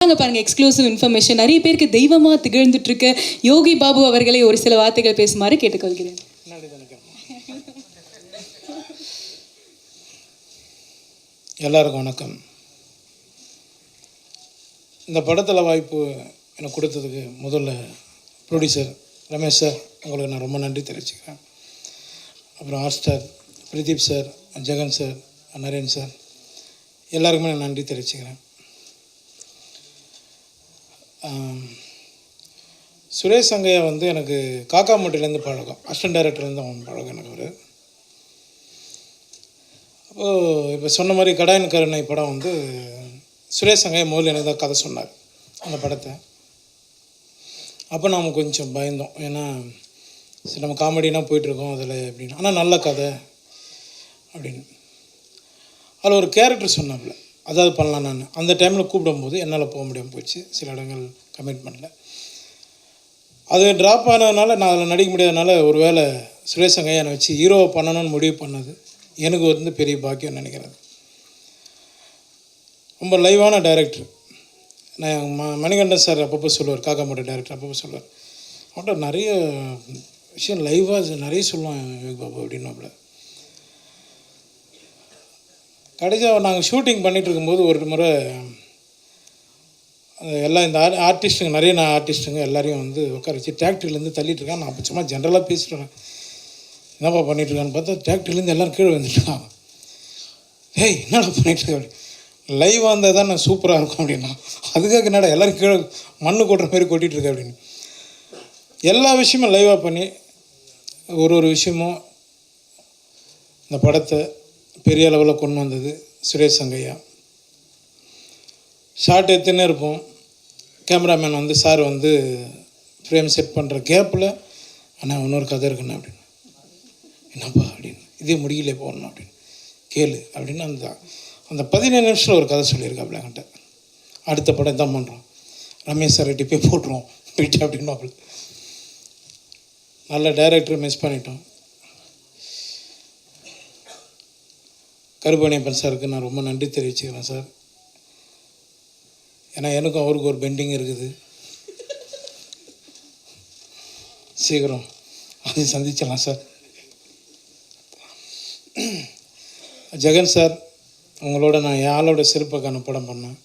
பாருங்க, exclusive information. நிறைய பேருக்கு தெய்வமா திகழ்ந்துட்டு இருக்க யோகி பாபு அவர்களை ஒரு சில வார்த்தைகள் பேசுமாறு கேட்டுக்கொள்கிறேன். எல்லாருக்கும் வணக்கம். இந்த படத்தில் வாய்ப்பு எனக்கு கொடுத்ததுக்கு முதல்ல ப்ரொடியூசர் ரமேஷ் சார், உங்களுக்கு நான் ரொம்ப நன்றி தெரிவிச்சுக்கிறேன். அப்புறம் Hotstar Pradeep sir, Jagan sir, Naren sir, எல்லாருக்குமே நான் நன்றி தெரிவிச்சுக்கிறேன். சுரேஷ் சங்கையா வந்து எனக்கு காக்காமட்டிலேருந்து பழக்கம், அசிஸ்டன்ட் டைரக்டர்லேருந்து அவன் பழக்கம் எனக்கு. ஒரு அப்போது இப்போ சொன்ன மாதிரி கடாயின் கருணை படம் வந்து சுரேஷ் சங்கையா முதல்ல எனக்கு தான் கதை சொன்னார் அந்த படத்தை. அப்போ நாம் கொஞ்சம் பயந்தோம், ஏன்னா சரி நம்ம காமெடினா போயிட்டுருக்கோம் அதில் அப்படின்னு, ஆனால் நல்ல கதை அப்படின்னு. அதில் ஒரு கேரக்டர் சொன்னாப்புல, அதாவது பண்ணலாம். நான் அந்த டைமில் கூப்பிடும்போது என்னால் போக முடியாமல் போச்சு, சில இடங்கள் கமிட்மெண்ட்டில். அது ட்ராப் ஆனதுனால நான் அதில் நடிக்க முடியாதனால ஒரு வேளை சுரேஷ் சங்கையா என்னை வச்சு ஹீரோவை பண்ணணும்னு முடிவு பண்ணது எனக்கு வந்து பெரிய பாக்கியம் நினைக்கிறேன். ரொம்ப லைவான டைரக்டர். நான் மணிகண்டன் சார் அப்பப்போ சொல்லுவார், காக்காமோட டைரக்டர் அப்பப்போ சொல்லுவார், அவன்கிட்ட நிறைய விஷயம் லைவாக நிறைய சொல்லுவான் யோகி பாபு அப்படின்னாப்புல. கடைசியாக நாங்கள் ஷூட்டிங் பண்ணிகிட்டு இருக்கும்போது ஒரு முறை எல்லாம் இந்த ஆர்டிஸ்ட்டுங்க, நிறைய ஆர்டிஸ்ட்டுங்க எல்லாரையும் வந்து உட்கார வச்சு டிராக்டர்லேருந்து தள்ளிட்டுருக்கான். நான் சும்மா ஜென்ரலாக பேசிட்டுறேன், என்னப்பா பண்ணிகிட்ருக்கான்னு பார்த்தா டிராக்டர்லேருந்து எல்லோரும் கீழே வந்துட்டுருக்கான். ஏய் என்னடா பண்ணிகிட்ருக்க அப்படி, லைவாக இருந்தால் தான் நான் சூப்பராக இருக்கும் அப்படின்னா, அதுக்காக என்னடா எல்லோரும் கீழே மண்ணு கொட்டுற மாதிரி கொட்டிகிட்ருக்க அப்படின்னு. எல்லா விஷயமும் லைவாக பண்ணி ஒரு விஷயமும் இந்த படத்தை பெரிய அளவில் கொண்டு வந்தது சுரேஷ் சங்கையா. ஷார்ட் எடுத்துன்னே இருப்போம், கேமராமேன் வந்து சார் வந்து ஃப்ரேம் செட் பண்ணுற கேப்பில் ஆனால் இன்னொரு கதை இருக்குண்ணா அப்படின்னு, என்னப்பா அப்படின்னு, இதே முடியல போகணும் அப்படின்னு, கேளு அப்படின்னு அந்த 15 நிமிஷத்தில் ஒரு கதை சொல்லியிருக்காப்புல என்கிட்ட. அடுத்த படம் தான் பண்ணுறோம், ரமேஷ் சார் ரெட்டி போய் போட்டுருவோம் போயிட்டு அப்படின்னு. அப்படி நல்ல டைரக்டர் மிஸ் பண்ணிட்டோம். கருப்பணியப்பன் சாருக்கு நான் ரொம்ப நன்றி தெரிவிச்சுக்கிறேன் சார். ஏன்னா எனக்கும் அவருக்கு ஒரு பெண்டிங் இருக்குது, சீக்கிரம் அதை சந்திச்சிடலாம் சார். ஜெகன் சார், உங்களோட நான் யாழோட சிறப்புக்கான படம் பண்ணேன்.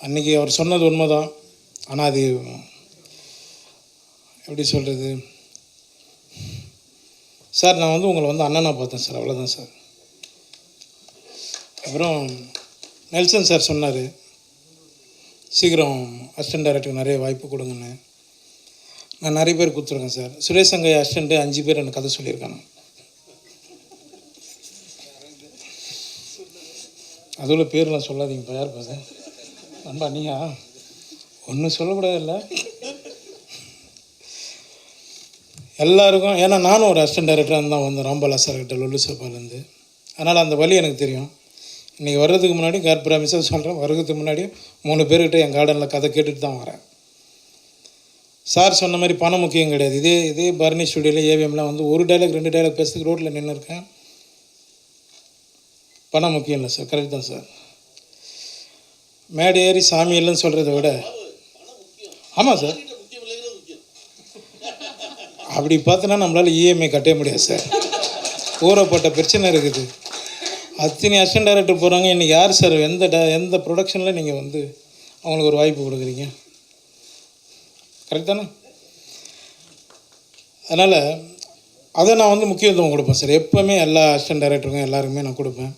அன்றைக்கி அவர் சொன்னது உண்மை தான், ஆனால் அது எப்படி சொல்கிறது சார், நான் வந்து உங்களை வந்து அண்ணனாக பார்த்தேன் சார், அவ்வளோதான் சார். அப்புறம் நெல்சன் சார் சொன்னார், சீக்கிரம் அசிஸ்டன்ட் டைரக்டருக்கு நிறைய வாய்ப்பு கொடுங்கன்னு. நான் நிறைய பேர் கொடுத்துருக்கேன் சார். சுரேஷ் சங்கையா அசிஸ்டண்ட்டு 5 பேர் எனக்கு கதை சொல்லியிருக்காங்க. அதுவும் பேர்லாம் சொல்லாதீங்கப்பா, யார் பாச நண்பா நீயா ஒன்றும் சொல்லக்கூடாது இல்லை எல்லாருக்கும். ஏன்னா நானும் ஒரு அசிஸ்டன்ட் டைரக்டராக தான் வந்தேன் ராம்பாலா சார்கிட்ட, லொல்லு சோப்பாலேருந்து. அதனால் அந்த வழி எனக்கு தெரியும். இன்றைக்கி வர்றதுக்கு முன்னாடி ப்ராமிஸாக சொல்கிறேன், வர்றதுக்கு முன்னாடி 3 பேர்கிட்ட என் கார்டனில் கதை கேட்டுட்டு தான் வரேன். சார் சொன்ன மாதிரி பணம் முக்கியம் கிடையாது. இதே பரணி ஸ்டுடியோவில் ஏவிஎம்லாம் வந்து ஒரு டைலாக் 2 டைலாக் பேசுறதுக்கு ரோட்டில் நின்று இருக்கேன். பணம் முக்கியம் இல்லை சார், கரெக்ட் தான் சார். மேடை ஏறி சாமி இல்லைன்னு சொல்கிறத விட, ஆமாம் சார், அப்படி பார்த்தோன்னா நம்மளால் இஎம்ஐ கட்டவே முடியாது சார். ஊறப்பட்ட பிரச்சனை இருக்குது. அத்தனை அசிஸ்டன்ட் டைரக்டர் போகிறாங்க, இன்றைக்கி யார் சார் எந்த ப்ரொடக்ஷனில் நீங்கள் வந்து அவங்களுக்கு ஒரு வாய்ப்பு கொடுக்குறீங்க? கரெக்ட் தானே? அதனால் அதை நான் வந்து முக்கியத்துவம் கொடுப்பேன் சார். எப்போவுமே எல்லா அசிஸ்டன்ட் டைரக்டருக்கும் எல்லாருக்குமே நான் கொடுப்பேன்.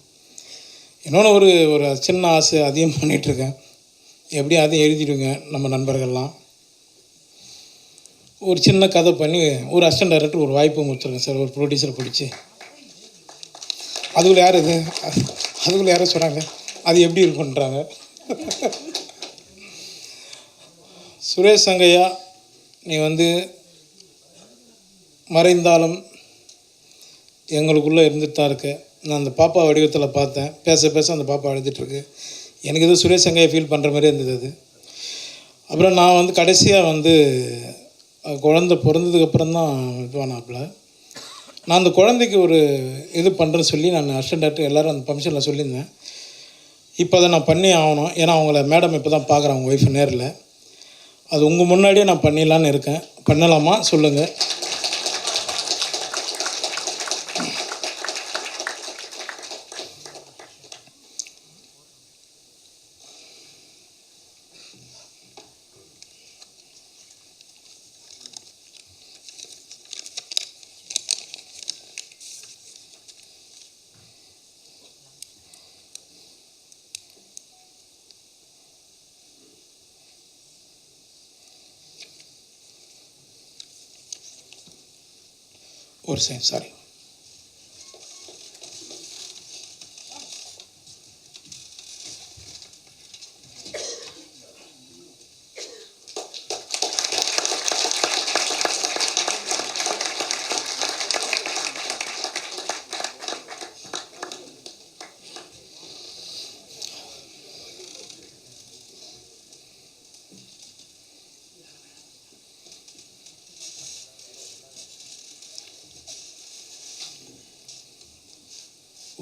இன்னொன்று ஒரு சின்ன ஆசை அதையும் பண்ணிகிட்ருக்கேன், எப்படியும் அதையும் எழுதிடுங்க நம்ம நண்பர்கள்லாம். ஒரு சின்ன கதை பண்ணி ஒரு அசிஸ்டன்ட் டைரக்டர் ஒரு வாய்ப்பு கொடுத்துருக்கேன் சார், ஒரு ப்ரொடியூசர் பிடிச்சி. அதுக்குள்ளே யார் இது, அதுக்குள்ளே யாரும் சொல்கிறாங்க அது எப்படி இருக்குன்றாங்க. சுரேஷ் சங்கையா, நீ வந்து மறைந்தாலும் எங்களுக்குள்ளே இருந்துட்டு தான் இருக்க. நான் அந்த பாப்பா வடிவத்தில் பார்த்தேன், பேச அந்த பாப்பா அழுதுட்டுருக்கு. எனக்கு எதுவும் சுரேஷ் சங்கையா ஃபீல் பண்ணுற மாதிரி இருந்தது அது. அப்புறம் நான் வந்து கடைசியாக வந்து குழந்தை பிறந்ததுக்கப்புறம் தான் இதுவானாப்பில். நான் அந்த குழந்தைக்கு ஒரு இது பண்ணுறேன்னு சொல்லி நான் அசிஸ்டன்ட் டைரக்டர் எல்லோரும் அந்த ஃபங்க்ஷனில் சொல்லியிருந்தேன். இப்போ அதை நான் பண்ணி ஆகணும். ஏன்னா அவங்கள மேடம் இப்போ தான் பார்க்குறேன், அவங்க ஒய்ஃபை நேரில். அது உங்கள் முன்னாடியே நான் பண்ணிடலான்னு இருக்கேன். பண்ணலாமா சொல்லுங்கள். ஒரு செகண்ட், சாரி.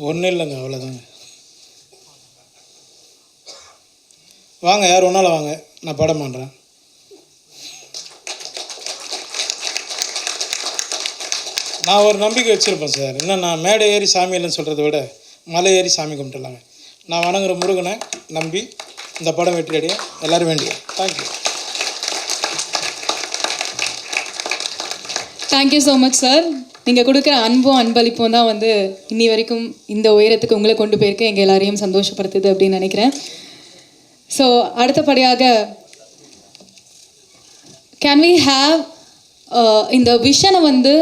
ஒன்றும் இல்லைங்க, அவ்வளோதாங்க. வாங்க, யார் ஒன்றால் வாங்க, நான் படம் பண்ணுறேன். நான் ஒரு நம்பிக்கை வச்சுருப்பேன் சார். இன்னும் நான் மேடை ஏறி சாமி இல்லைன்னு சொல்கிறத விட மலை ஏறி சாமி கும்பிட்டுலாங்க. நான் வணங்குற முருகனை நம்பி இந்த படம் வெற்றி அடைய எல்லோரும் வேண்டிய. Thank you. Thank you so much sir. நீங்கள் கொடுக்குற அன்பும் அன்பளிப்பும் தான் வந்து இன்னி வரைக்கும் இந்த உயரத்துக்கு உங்களை கொண்டு போயிருக்க எங்கள் எல்லாரையும் சந்தோஷப்படுத்துது அப்படின்னு நினைக்கிறேன். ஸோ அடுத்தபடியாக கேன் வி ஹாவ் இந்த விஷனை வந்து